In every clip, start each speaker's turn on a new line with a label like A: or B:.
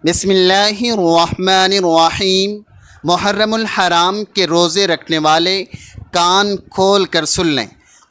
A: بسم اللہ الرحمن الرحیم۔ محرم الحرام کے روزے رکھنے والے کان کھول کر سن لیں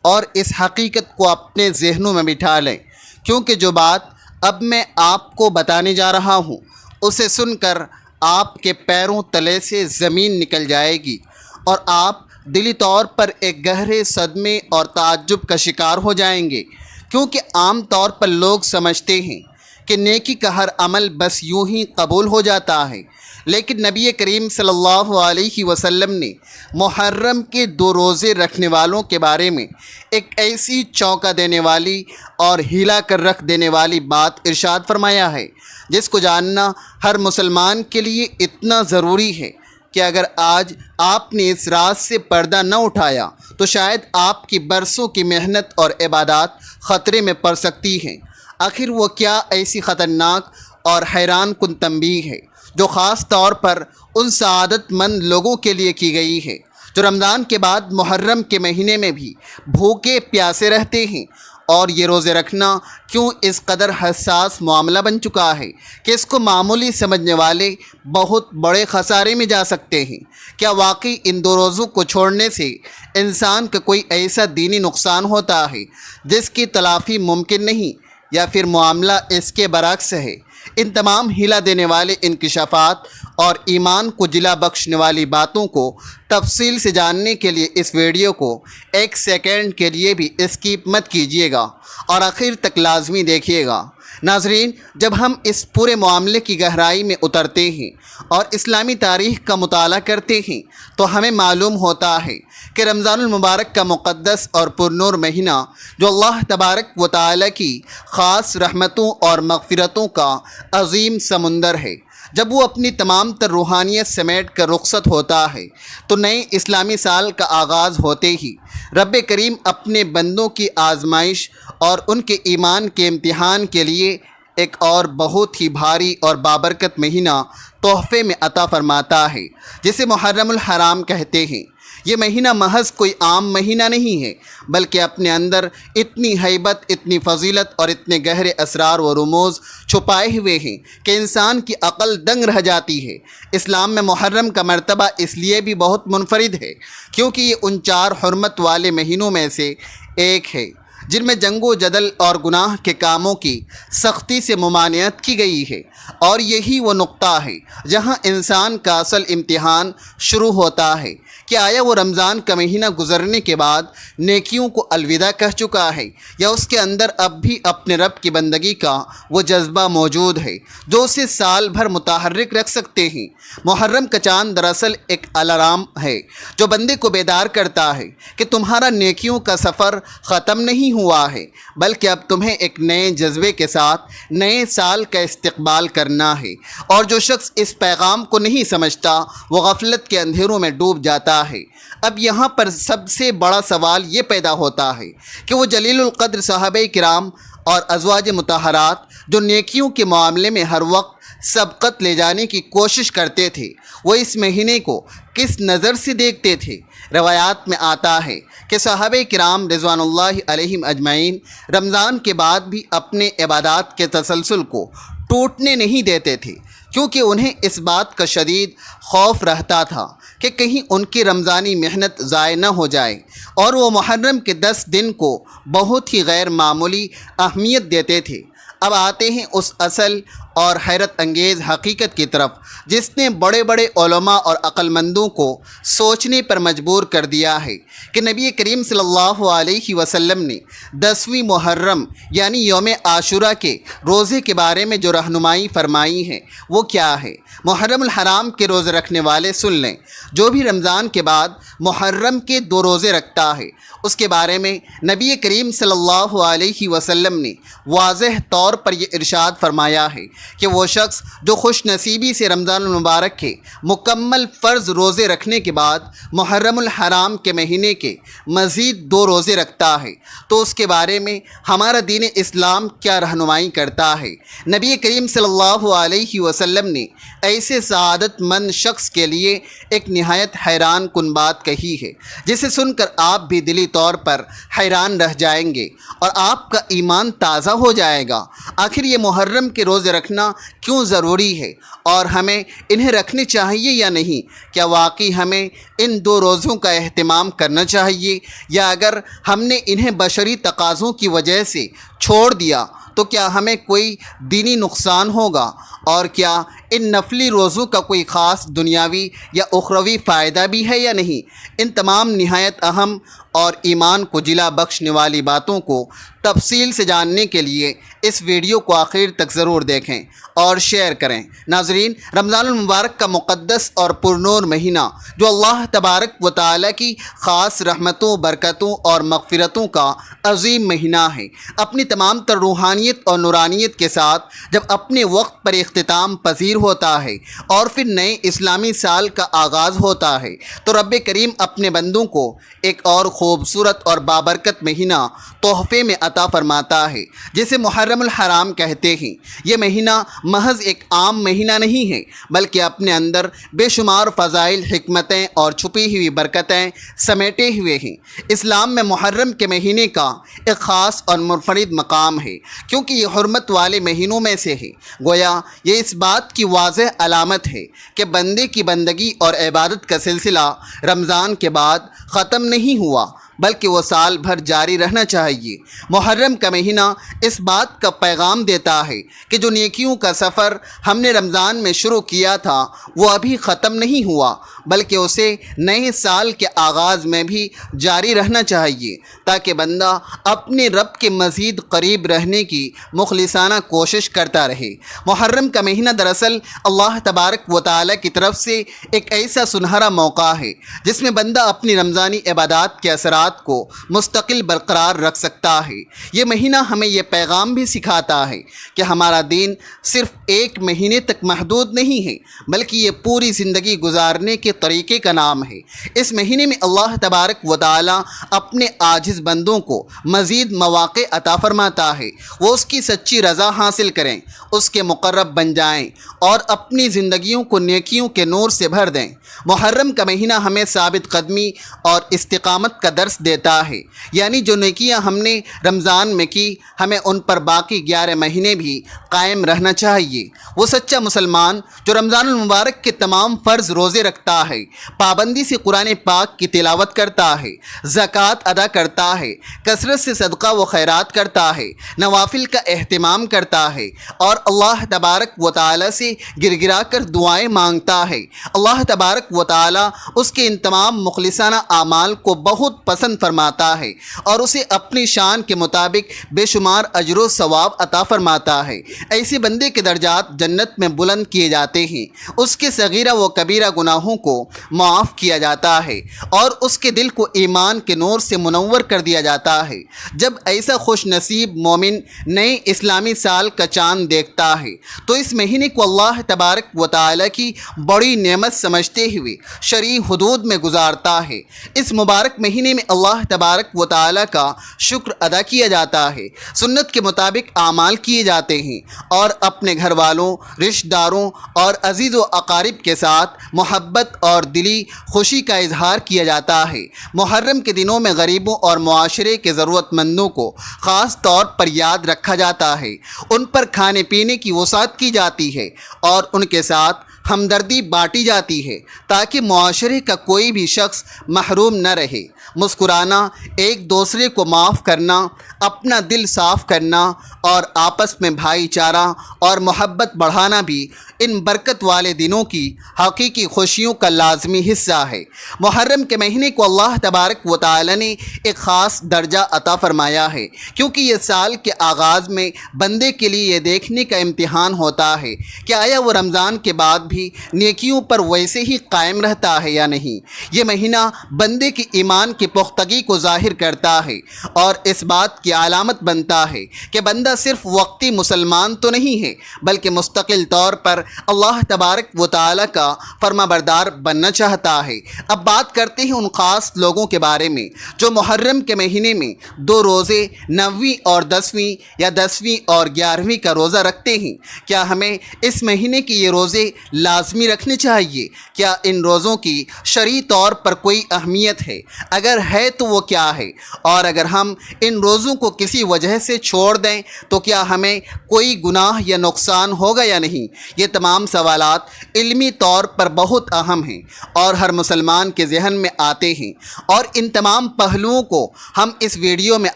A: اور اس حقیقت کو اپنے ذہنوں میں بٹھا لیں، کیونکہ جو بات اب میں آپ کو بتانے جا رہا ہوں اسے سن کر آپ کے پیروں تلے سے زمین نکل جائے گی اور آپ دلی طور پر ایک گہرے صدمے اور تعجب کا شکار ہو جائیں گے، کیونکہ عام طور پر لوگ سمجھتے ہیں کہ نیکی کا ہر عمل بس یوں ہی قبول ہو جاتا ہے، لیکن نبی کریم صلی اللہ علیہ وسلم نے محرم کے 2 روزے رکھنے والوں کے بارے میں ایک ایسی چونکا دینے والی اور ہلا کر رکھ دینے والی بات ارشاد فرمایا ہے جس کو جاننا ہر مسلمان کے لیے اتنا ضروری ہے کہ اگر آج آپ نے اس راز سے پردہ نہ اٹھایا تو شاید آپ کی برسوں کی محنت اور عبادات خطرے میں پڑ سکتی ہیں۔ آخر وہ کیا ایسی خطرناک اور حیران کن تنبیہ ہے جو خاص طور پر ان سعادت مند لوگوں کے لیے کی گئی ہے جو رمضان کے بعد محرم کے مہینے میں بھی بھوکے پیاسے رہتے ہیں؟ اور یہ روزے رکھنا کیوں اس قدر حساس معاملہ بن چکا ہے کہ اس کو معمولی سمجھنے والے بہت بڑے خسارے میں جا سکتے ہیں؟ کیا واقعی ان 2 روزوں کو چھوڑنے سے انسان کا کوئی ایسا دینی نقصان ہوتا ہے جس کی تلافی ممکن نہیں، یا پھر معاملہ اس کے برعکس ہے؟ ان تمام ہلا دینے والے انکشافات اور ایمان کو جلا بخشنے والی باتوں کو تفصیل سے جاننے کے لیے اس ویڈیو کو 1 سیکنڈ کے لیے بھی اسکپ مت کیجیے گا اور آخر تک لازمی دیکھیے گا۔ ناظرین، جب ہم اس پورے معاملے کی گہرائی میں اترتے ہیں اور اسلامی تاریخ کا مطالعہ کرتے ہیں تو ہمیں معلوم ہوتا ہے کہ رمضان المبارک کا مقدس اور پرنور مہینہ جو اللہ تبارک و تعالی کی خاص رحمتوں اور مغفرتوں کا عظیم سمندر ہے، جب وہ اپنی تمام تر روحانیت سمیٹ کر رخصت ہوتا ہے تو نئے اسلامی سال کا آغاز ہوتے ہی رب کریم اپنے بندوں کی آزمائش اور ان کے ایمان کے امتحان کے لیے ایک اور بہت ہی بھاری اور بابرکت مہینہ تحفے میں عطا فرماتا ہے، جسے محرم الحرام کہتے ہیں۔ یہ مہینہ محض کوئی عام مہینہ نہیں ہے، بلکہ اپنے اندر اتنی ہیبت، اتنی فضیلت اور اتنے گہرے اسرار و رموز چھپائے ہوئے ہیں کہ انسان کی عقل دنگ رہ جاتی ہے۔ اسلام میں محرم کا مرتبہ اس لیے بھی بہت منفرد ہے کیونکہ یہ ان 4 حرمت والے مہینوں میں سے ایک ہے جن میں جنگ و جدل اور گناہ کے کاموں کی سختی سے ممانعت کی گئی ہے، اور یہی وہ نقطہ ہے جہاں انسان کا اصل امتحان شروع ہوتا ہے کہ آیا وہ رمضان کا مہینہ گزرنے کے بعد نیکیوں کو الوداع کہہ چکا ہے، یا اس کے اندر اب بھی اپنے رب کی بندگی کا وہ جذبہ موجود ہے جو اسے سال بھر متحرک رکھ سکتے ہیں۔ محرم کا چاند دراصل ایک الارم ہے جو بندے کو بیدار کرتا ہے کہ تمہارا نیکیوں کا سفر ختم نہیں ہوا ہے، بلکہ اب تمہیں ایک نئے جذبے کے ساتھ نئے سال کا استقبال کرنا ہے۔ اور جو شخص اس پیغام کو نہیں سمجھتا وہ غفلت کے اندھیروں میں ڈوب جاتا ہے۔ اب یہاں پر سب سے بڑا سوال یہ پیدا ہوتا ہے کہ وہ جلیل القدر صحابہ کرام اور ازواج مطہرات جو نیکیوں کے معاملے میں ہر وقت سبقت لے جانے کی کوشش کرتے تھے، وہ اس مہینے کو کس نظر سے دیکھتے تھے؟ روایات میں آتا ہے کہ صحابہ کرام رضوان اللہ علیہم اجمعین رمضان کے بعد بھی اپنے عبادات کے تسلسل کو ٹوٹنے نہیں دیتے تھے، کیونکہ انہیں اس بات کا شدید خوف رہتا تھا کہ کہیں ان کی رمضانی محنت ضائع نہ ہو جائے، اور وہ محرم کے 10 دن کو بہت ہی غیر معمولی اہمیت دیتے تھے۔ اب آتے ہیں اس اصل اور حیرت انگیز حقیقت کی طرف جس نے بڑے بڑے علماء اور عقل مندوں کو سوچنے پر مجبور کر دیا ہے کہ نبی کریم صلی اللہ علیہ وسلم نے 10ویں محرم یعنی یوم عاشورہ کے روزے کے بارے میں جو رہنمائی فرمائی ہے وہ کیا ہے۔ محرم الحرام کے روزے رکھنے والے سن لیں، جو بھی رمضان کے بعد محرم کے 2 روزے رکھتا ہے اس کے بارے میں نبی کریم صلی اللہ علیہ وسلم نے واضح طور پر یہ ارشاد فرمایا ہے کہ وہ شخص جو خوش نصیبی سے رمضان المبارک کے مکمل فرض روزے رکھنے کے بعد محرم الحرام کے مہینے کے مزید 2 روزے رکھتا ہے تو اس کے بارے میں ہمارا دین اسلام کیا رہنمائی کرتا ہے۔ نبی کریم صلی اللہ علیہ وسلم نے ایسے سعادت مند شخص کے لیے ایک نہایت حیران کن بات کہی ہے جسے سن کر آپ بھی دلی طور پر حیران رہ جائیں گے اور آپ کا ایمان تازہ ہو جائے گا۔ آخر یہ محرم کے روزے رکھنے رکھنا کیوں ضروری ہے اور ہمیں انہیں رکھنے چاہیے یا نہیں؟ کیا واقعی ہمیں ان 2 روزوں کا اہتمام کرنا چاہیے، یا اگر ہم نے انہیں بشری تقاضوں کی وجہ سے چھوڑ دیا تو کیا ہمیں کوئی دینی نقصان ہوگا؟ اور کیا ان نفلی روزوں کا کوئی خاص دنیاوی یا اخروی فائدہ بھی ہے یا نہیں؟ ان تمام نہایت اہم اور ایمان کو جلا بخشنے والی باتوں کو تفصیل سے جاننے کے لیے اس ویڈیو کو آخر تک ضرور دیکھیں اور شیئر کریں۔ ناظرین، رمضان المبارک کا مقدس اور پرنور مہینہ، جو اللہ تبارک و تعالیٰ کی خاص رحمتوں، برکتوں اور مغفرتوں کا عظیم مہینہ ہے، اپنی تمام تر روحانیت اور نورانیت کے ساتھ جب اپنے وقت پر اختتام پذیر ہوتا ہے اور پھر نئے اسلامی سال کا آغاز ہوتا ہے، تو رب کریم اپنے بندوں کو ایک اور خوبصورت اور بابرکت مہینہ تحفے میں عطا فرماتا ہے، جسے محرم الحرام کہتے ہیں۔ یہ مہینہ محض ایک عام مہینہ نہیں ہے، بلکہ اپنے اندر بے شمار فضائل، حکمتیں اور چھپی ہوئی برکتیں سمیٹے ہوئے ہیں۔ اسلام میں محرم کے مہینے کا ایک خاص اور منفرد مقام ہے، کیونکہ یہ حرمت والے مہینوں میں سے ہے۔ گویا یہ اس بات کی واضح علامت ہے کہ بندے کی بندگی اور عبادت کا سلسلہ رمضان کے بعد ختم نہیں ہوا، بلکہ وہ سال بھر جاری رہنا چاہیے۔ محرم کا مہینہ اس بات کا پیغام دیتا ہے کہ جو نیکیوں کا سفر ہم نے رمضان میں شروع کیا تھا وہ ابھی ختم نہیں ہوا، بلکہ اسے نئے سال کے آغاز میں بھی جاری رہنا چاہیے، تاکہ بندہ اپنے رب کے مزید قریب رہنے کی مخلصانہ کوشش کرتا رہے۔ محرم کا مہینہ دراصل اللہ تبارک و تعالیٰ کی طرف سے ایک ایسا سنہرا موقع ہے جس میں بندہ اپنی رمضانی عبادات کے اثرات کو مستقل برقرار رکھ سکتا ہے۔ یہ مہینہ ہمیں یہ پیغام بھی سکھاتا ہے کہ ہمارا دین صرف ایک مہینے تک محدود نہیں ہے، بلکہ یہ پوری زندگی گزارنے کے طریقے کا نام ہے۔ اس مہینے میں اللہ تبارک و تعالیٰ اپنے عاجز بندوں کو مزید مواقع عطا فرماتا ہے، وہ اس کی سچی رضا حاصل کریں، اس کے مقرب بن جائیں اور اپنی زندگیوں کو نیکیوں کے نور سے بھر دیں۔ محرم کا مہینہ ہمیں ثابت قدمی اور استقامت کا درس دیتا ہے، یعنی جو نیکیاں ہم نے رمضان میں کی، ہمیں ان پر باقی 11 مہینے بھی قائم رہنا چاہیے۔ وہ سچا مسلمان جو رمضان المبارک کے تمام فرض روزے رکھتا ہے، پابندی سے قرآن پاک کی تلاوت کرتا ہے، زکوٰۃ ادا کرتا ہے، کثرت سے صدقہ و خیرات کرتا ہے، نوافل کا اہتمام کرتا ہے اور اللہ تبارک و تعالیٰ سے گر گرا کر دعائیں مانگتا ہے، اللہ تبارک و تعالیٰ اس کے ان تمام مخلصانہ اعمال کو بہت پسند فرماتا ہے اور اسے اپنی شان کے مطابق بے شمار اجر و ثواب عطا فرماتا ہے۔ ایسے بندے کے درجات جنت میں بلند کیے جاتے ہیں، اس کے صغیرہ و کبیرہ گناہوں کو معاف کیا جاتا ہے اور اس کے دل کو ایمان کے نور سے منور کر دیا جاتا ہے۔ جب ایسا خوش نصیب مومن نئے اسلامی سال کا چاند دیکھتا ہے تو اس مہینے کو اللہ تبارک و تعالیٰ کی بڑی نعمت سمجھتے ہوئے شرعی حدود میں گزارتا ہے۔ اس مبارک مہینے میں اللہ تبارک و تعالیٰ کا شکر ادا کیا جاتا ہے، سنت کے مطابق اعمال کیے جاتے ہیں اور اپنے گھر والوں، رشتہ داروں اور عزیز و اقارب کے ساتھ محبت اور دلی خوشی کا اظہار کیا جاتا ہے۔ محرم کے دنوں میں غریبوں اور معاشرے کے ضرورت مندوں کو خاص طور پر یاد رکھا جاتا ہے، ان پر کھانے پینے کی وسعت کی جاتی ہے اور ان کے ساتھ ہمدردی بانٹی جاتی ہے تاکہ معاشرے کا کوئی بھی شخص محروم نہ رہے۔ مسکرانا، ایک دوسرے کو معاف کرنا، اپنا دل صاف کرنا اور آپس میں بھائی چارہ اور محبت بڑھانا بھی ان برکت والے دنوں کی حقیقی خوشیوں کا لازمی حصہ ہے۔ محرم کے مہینے کو اللہ تبارک و تعالی نے ایک خاص درجہ عطا فرمایا ہے، کیونکہ یہ سال کے آغاز میں بندے کے لیے یہ دیکھنے کا امتحان ہوتا ہے کہ آیا وہ رمضان کے بعد بھی نیکیوں پر ویسے ہی قائم رہتا ہے یا نہیں۔ یہ مہینہ بندے کی ایمان کی پختگی کو ظاہر کرتا ہے اور اس بات کی علامت بنتا ہے کہ بندہ صرف وقتی مسلمان تو نہیں ہے، بلکہ مستقل طور پر اللہ تبارک و تعالی کا فرما بردار بننا چاہتا ہے۔ اب بات کرتے ہیں ان خاص لوگوں کے بارے میں جو محرم کے مہینے میں 2 روزے 9ویں اور 10ویں یا 10ویں اور 11ویں کا روزہ رکھتے ہیں۔ کیا ہمیں اس مہینے کے یہ روزے لازمی رکھنے چاہیے؟ کیا ان روزوں کی شرعی طور پر کوئی اہمیت ہے؟ اگر ہے تو وہ کیا ہے؟ اور اگر ہم ان روزوں کو کسی وجہ سے چھوڑ دیں تو کیا ہمیں کوئی گناہ یا نقصان ہوگا یا نہیں؟ یہ تمام سوالات علمی طور پر بہت اہم ہیں اور ہر مسلمان کے ذہن میں آتے ہیں، اور ان تمام پہلوؤں کو ہم اس ویڈیو میں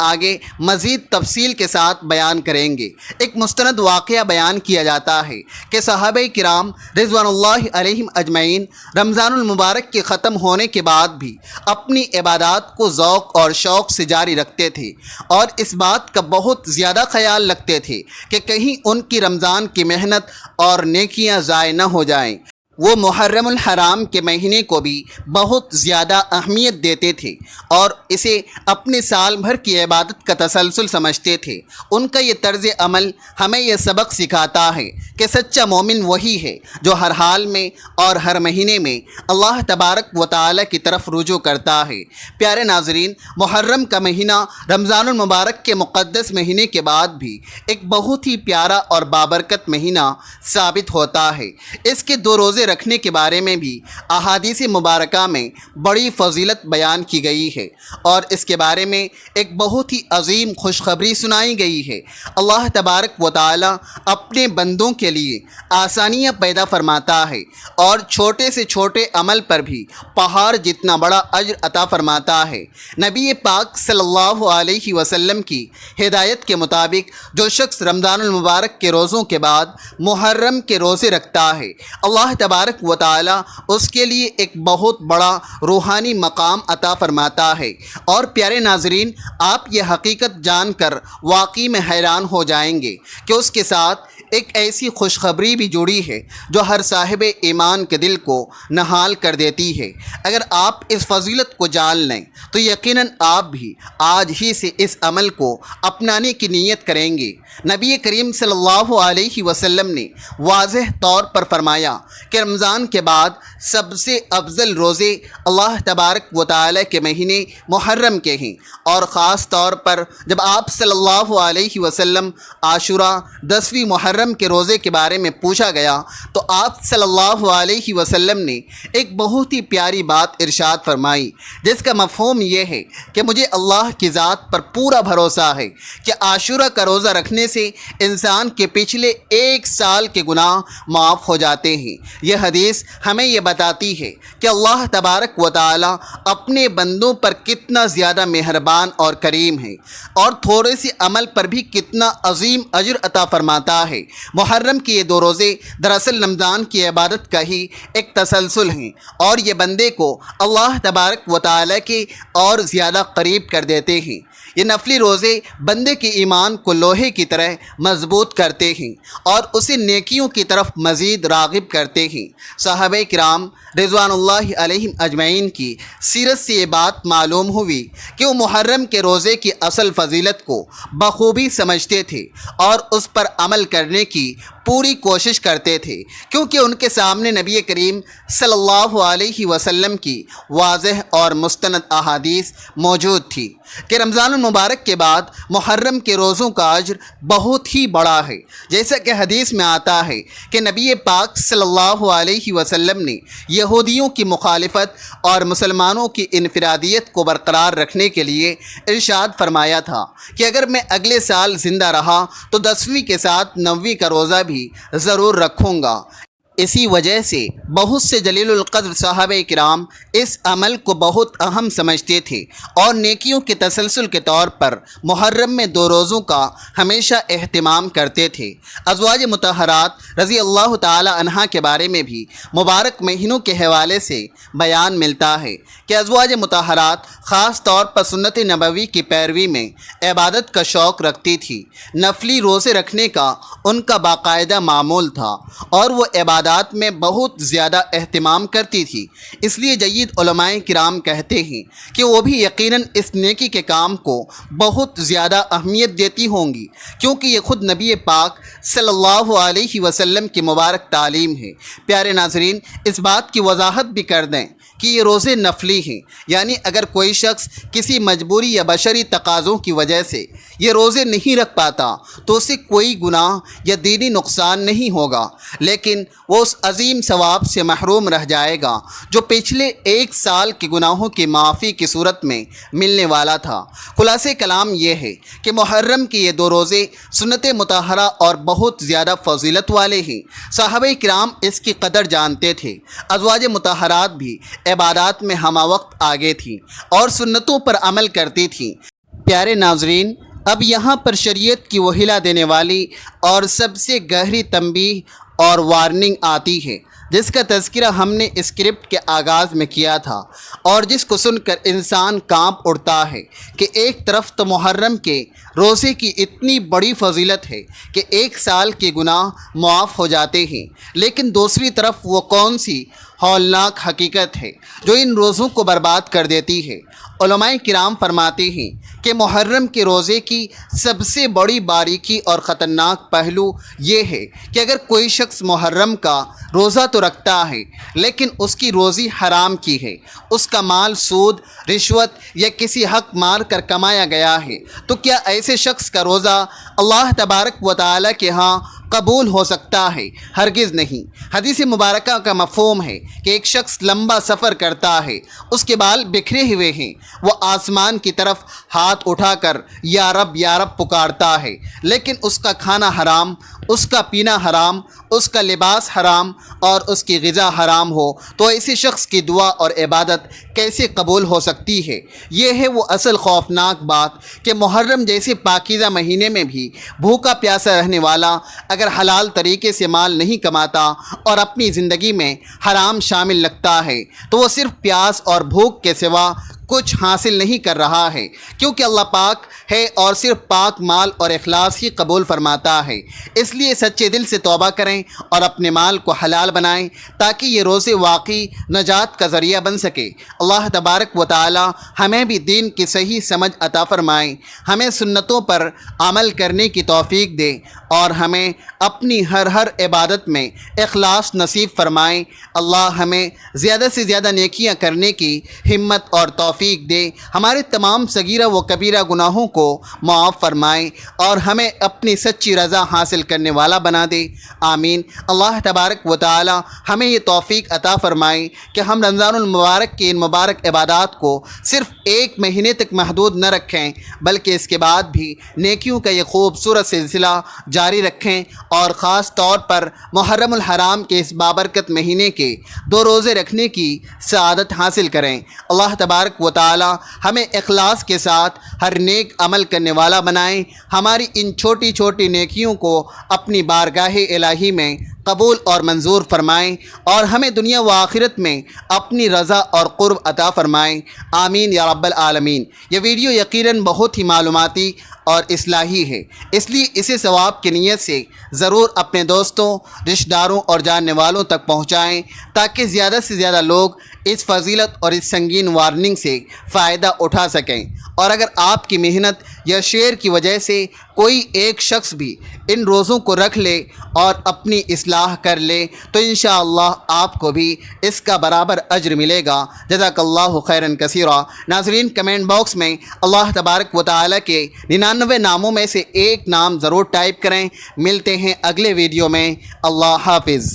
A: آگے مزید تفصیل کے ساتھ بیان کریں گے۔ ایک مستند واقعہ بیان کیا جاتا ہے کہ صحابہ کرام رضوان اللہ علیہم اجمعین رمضان المبارک کے ختم ہونے کے بعد بھی اپنی عبادات کو ذوق اور شوق سے جاری رکھتے تھے، اور اس بات کا بہت زیادہ خیال رکھتے تھے کہ کہیں ان کی رمضان کی محنت اور نیکیاں ضائع نہ ہو جائیں۔ وہ محرم الحرام کے مہینے کو بھی بہت زیادہ اہمیت دیتے تھے اور اسے اپنے سال بھر کی عبادت کا تسلسل سمجھتے تھے۔ ان کا یہ طرز عمل ہمیں یہ سبق سکھاتا ہے کہ سچا مومن وہی ہے جو ہر حال میں اور ہر مہینے میں اللہ تبارک و تعالی کی طرف رجوع کرتا ہے۔ پیارے ناظرین، محرم کا مہینہ رمضان المبارک کے مقدس مہینے کے بعد بھی ایک بہت ہی پیارا اور بابرکت مہینہ ثابت ہوتا ہے۔ اس کے 2 روزے رکھنے کے بارے میں بھی احادیث مبارکہ میں بڑی فضیلت بیان کی گئی ہے، اور اس کے بارے میں ایک بہت ہی عظیم خوشخبری سنائی گئی ہے۔ اللہ تبارک و تعالی اپنے بندوں کے لیے آسانیاں پیدا فرماتا ہے اور چھوٹے سے چھوٹے عمل پر بھی پہاڑ جتنا بڑا اجر عطا فرماتا ہے۔ نبی پاک صلی اللہ علیہ وسلم کی ہدایت کے مطابق جو شخص رمضان المبارک کے روزوں کے بعد محرم کے روزے رکھتا ہے، اللہ تبارک و تعالی اس کے لیے ایک بہت بڑا روحانی مقام عطا فرماتا ہے۔ اور پیارے ناظرین، آپ یہ حقیقت جان کر واقعی میں حیران ہو جائیں گے کہ اس کے ساتھ ایک ایسی خوشخبری بھی جڑی ہے جو ہر صاحب ایمان کے دل کو نہال کر دیتی ہے۔ اگر آپ اس فضیلت کو جان لیں تو یقیناً آپ بھی آج ہی سے اس عمل کو اپنانے کی نیت کریں گے۔ نبی کریم صلی اللہ علیہ وسلم نے واضح طور پر فرمایا کہ رمضان کے بعد سب سے افضل روزے اللہ تبارک و تعالی کے مہینے محرم کے ہیں، اور خاص طور پر جب آپ صلی اللہ علیہ وسلم عاشوراء 10ویں محرم کے روزے کے بارے میں پوچھا گیا تو آپ صلی اللہ علیہ وسلم نے ایک بہت ہی پیاری بات ارشاد فرمائی، جس کا مفہوم یہ ہے کہ مجھے اللہ کی ذات پر پورا بھروسہ ہے کہ عاشوراء کا روزہ رکھنے سے انسان کے پچھلے 1 سال کے گناہ معاف ہو جاتے ہیں۔ یہ حدیث ہمیں یہ بتاتی ہے کہ اللہ تبارک و تعالی اپنے بندوں پر کتنا زیادہ مہربان اور کریم ہے، اور تھوڑے سے عمل پر بھی کتنا عظیم اجر عطا فرماتا ہے۔ محرم کے یہ 2 روزے دراصل رمضان کی عبادت کا ہی ایک تسلسل ہیں، اور یہ بندے کو اللہ تبارک و تعالی کے اور زیادہ قریب کر دیتے ہیں۔ یہ نفلی روزے بندے کے ایمان کو لوہے کی طرح مضبوط کرتے ہیں اور اسے نیکیوں کی طرف مزید راغب کرتے ہیں۔ صحابہ کرام رضوان اللہ علیہم اجمعین کی سیرت سے یہ بات معلوم ہوئی کہ وہ محرم کے روزے کی اصل فضیلت کو بخوبی سمجھتے تھے اور اس پر عمل کرنے کی پوری کوشش کرتے تھے، کیونکہ ان کے سامنے نبی کریم صلی اللہ علیہ وسلم کی واضح اور مستند احادیث موجود تھی کہ رمضان المبارک کے بعد محرم کے روزوں کا اجر بہت ہی بڑا ہے۔ جیسا کہ حدیث میں آتا ہے کہ نبی پاک صلی اللہ علیہ وسلم نے یہودیوں کی مخالفت اور مسلمانوں کی انفرادیت کو برقرار رکھنے کے لیے ارشاد فرمایا تھا کہ اگر میں اگلے سال زندہ رہا تو 10ویں کے ساتھ 9ویں کا روزہ بھی ضرور رکھوں گا۔ اسی وجہ سے بہت سے جلیل القدر صحابہ کرام اس عمل کو بہت اہم سمجھتے تھے اور نیکیوں کے تسلسل کے طور پر محرم میں 2 روزوں کا ہمیشہ اہتمام کرتے تھے۔ ازواج مطہرات رضی اللہ تعالی عنہا کے بارے میں بھی مبارک مہینوں کے حوالے سے بیان ملتا ہے کہ ازواج مطہرات خاص طور پر سنت نبوی کی پیروی میں عبادت کا شوق رکھتی تھی۔ نفلی روزے رکھنے کا ان کا باقاعدہ معمول تھا اور وہ عبادت میں بہت زیادہ اہتمام کرتی تھی۔ اس لیے جید علماء کرام کہتے ہیں کہ وہ بھی یقیناً اس نیکی کے کام کو بہت زیادہ اہمیت دیتی ہوں گی، کیونکہ یہ خود نبی پاک صلی اللہ علیہ وسلم کی مبارک تعلیم ہے۔ پیارے ناظرین، اس بات کی وضاحت بھی کر دیں کہ یہ روزے نفلی ہیں، یعنی اگر کوئی شخص کسی مجبوری یا بشری تقاضوں کی وجہ سے یہ روزے نہیں رکھ پاتا تو اسے کوئی گناہ یا دینی نقصان نہیں ہوگا، لیکن وہ اس عظیم ثواب سے محروم رہ جائے گا جو پچھلے 1 سال کے گناہوں کی معافی کی صورت میں ملنے والا تھا۔ خلاصہ کلام یہ ہے کہ محرم کے یہ 2 روزے سنت مطہرہ اور بہت زیادہ فضیلت والے ہیں۔ صحابہ کرام اس کی قدر جانتے تھے، ازواج مطہرات بھی عبادات میں ہمہ وقت آگے تھیں اور سنتوں پر عمل کرتی تھیں۔ پیارے ناظرین، اب یہاں پر شریعت کی وہ ہلا دینے والی اور سب سے گہری تنبیہ اور وارننگ آتی ہے، جس کا تذکرہ ہم نے اسکرپٹ کے آغاز میں کیا تھا اور جس کو سن کر انسان کانپ اٹھتا ہے کہ ایک طرف تو محرم کے روزے کی اتنی بڑی فضیلت ہے کہ 1 سال کے گناہ معاف ہو جاتے ہیں، لیکن دوسری طرف وہ کون سی ہولناک حقیقت ہے جو ان روزوں کو برباد کر دیتی ہے۔ علماء کرام فرماتے ہیں کہ محرم کے روزے کی سب سے بڑی باریکی اور خطرناک پہلو یہ ہے کہ اگر کوئی شخص محرم کا روزہ تو رکھتا ہے لیکن اس کی روزی حرام کی ہے، اس کا مال سود، رشوت یا کسی حق مار کر کمایا گیا ہے، تو کیا ایسے شخص کا روزہ اللہ تبارک و تعالیٰ کے ہاں قبول ہو سکتا ہے؟ ہرگز نہیں۔ حدیث مبارکہ کا مفہوم ہے کہ ایک شخص لمبا سفر کرتا ہے، اس کے بال بکھرے ہوئے ہیں، وہ آسمان کی طرف ہاتھ اٹھا کر یا رب پکارتا ہے، لیکن اس کا کھانا حرام، اس کا پینا حرام، اس کا لباس حرام اور اس کی غذا حرام ہو تو ایسے شخص کی دعا اور عبادت کیسے قبول ہو سکتی ہے؟ یہ ہے وہ اصل خوفناک بات کہ محرم جیسے پاکیزہ مہینے میں بھی بھوکا پیاسا رہنے والا اگر حلال طریقے سے مال نہیں کماتا اور اپنی زندگی میں حرام شامل لگتا ہے تو وہ صرف پیاس اور بھوک کے سوا کچھ حاصل نہیں کر رہا ہے، کیونکہ اللہ پاک ہے اور صرف پاک مال اور اخلاص ہی قبول فرماتا ہے۔ اس لیے سچے دل سے توبہ کریں اور اپنے مال کو حلال بنائیں تاکہ یہ روزے واقعی نجات کا ذریعہ بن سکے۔ اللہ تبارک و تعالی ہمیں بھی دین کی صحیح سمجھ عطا فرمائیں، ہمیں سنتوں پر عمل کرنے کی توفیق دے اور ہمیں اپنی ہر عبادت میں اخلاص نصیب فرمائیں۔ اللہ ہمیں زیادہ سے زیادہ نیکیاں کرنے کی ہمت اور توفیق دے، ہمارے تمام صغیرہ و کبیرہ گناہوں کو معاف فرمائیں اور ہمیں اپنی سچی رضا حاصل کرنے والا بنا دے، آمین۔ اللہ تبارک و تعالی ہمیں یہ توفیق عطا فرمائیں کہ ہم رمضان المبارک کی ان مبارک عبادات کو صرف 1 مہینے تک محدود نہ رکھیں بلکہ اس کے بعد بھی نیکیوں کا یہ خوبصورت سلسلہ جاری رکھیں اور خاص طور پر محرم الحرام کے اس بابرکت مہینے کے 2 روزے رکھنے کی سعادت حاصل کریں۔ اللہ تبارک و تعالی ہمیں اخلاص کے ساتھ ہر نیک عمل کرنے والا بنائیں، ہماری ان چھوٹی چھوٹی نیکیوں کو اپنی بارگاہ الہی میں قبول اور منظور فرمائیں اور ہمیں دنیا و آخرت میں اپنی رضا اور قرب عطا فرمائیں، آمین یا رب العالمین۔ یہ ویڈیو یقیناً بہت ہی معلوماتی اور اصلاحی ہے، اس لیے اسے ثواب کی نیت سے ضرور اپنے دوستوں، رشتہ داروں اور جاننے والوں تک پہنچائیں تاکہ زیادہ سے زیادہ لوگ اس فضیلت اور اس سنگین وارننگ سے فائدہ اٹھا سکیں۔ اور اگر آپ کی محنت یا شیئر کی وجہ سے کوئی ایک شخص بھی ان روزوں کو رکھ لے اور اپنی اصلاح کر لے تو انشاءاللہ آپ کو بھی اس کا برابر اجر ملے گا۔ جزاک اللہ خیرا کثیرا۔ ناظرین، کمنٹ باکس میں اللہ تبارک و تعالی کے 99 ناموں میں سے ایک نام ضرور ٹائپ کریں۔ ملتے ہیں اگلے ویڈیو میں۔ اللہ حافظ۔